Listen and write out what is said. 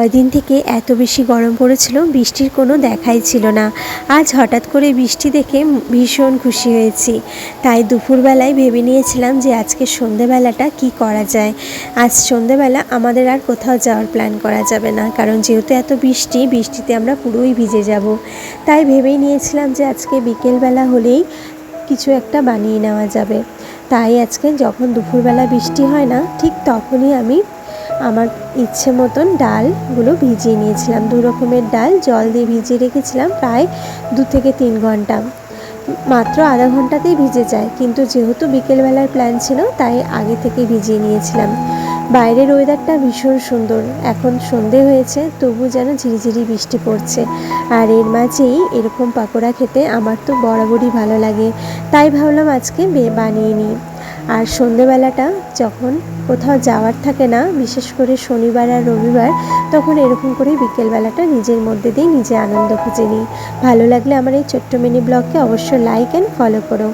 কয়দিন থেকে এত বেশি গরম পড়েছিল, বৃষ্টির কোনো দেখাই ছিল না। আজ হঠাৎ করে বৃষ্টি দেখে ভীষণ খুশি হয়েছি। তাই দুপুরবেলায় ভেবে নিয়েছিলাম যে আজকে সন্ধেবেলাটা কি করা যায়। আজ সন্ধেবেলা আমাদের আর কোথাও যাওয়ার প্ল্যান করা যাবে না, কারণ যেহেতু এত বৃষ্টিতে আমরা পুরোই ভিজে যাব। তাই ভেবেই নিয়েছিলাম যে আজকে বিকেলবেলা হলেই কিছু একটা বানিয়ে নেওয়া যাবে। তাই আজকে যখন দুপুরবেলা বৃষ্টি হয় না, ঠিক তখনই আমি আমার ইচ্ছে মতন ডালগুলো ভিজিয়ে নিয়েছিলাম। 2 রকমের ডাল জল দিয়ে ভিজিয়ে রেখেছিলাম প্রায় 2 থেকে 3 ঘন্টা। মাত্র আধা ঘন্টাতেই ভিজে যায়, কিন্তু যেহেতু বিকেলবেলার প্ল্যান ছিল তাই আগে থেকে ভিজিয়ে নিয়েছিলাম। বাইরের ওয়েদারটা ভীষণ সুন্দর, এখন সন্ধে হয়েছে তবু যেন ঝিরিঝিরি বৃষ্টি পড়ছে। আর এর মাঝেই এরকম পাকোড়া খেতে আমার তো বরাবরই ভালো লাগে, তাই ভাবলাম আজকে বানিয়ে নিই। আর সন্ধেবেলাটা যখন কোথাও যাওয়ার থাকে না, বিশেষ করে শনিবার আর রবিবার, তখন এরকম করে বিকেলবেলাটা নিজের মধ্যে দিয়ে নিজে আনন্দ খুঁজে নিই। ভালো লাগলে আমার এই ছোট্ট মিনি ব্লগকে অবশ্যই লাইক অ্যান্ড ফলো করো।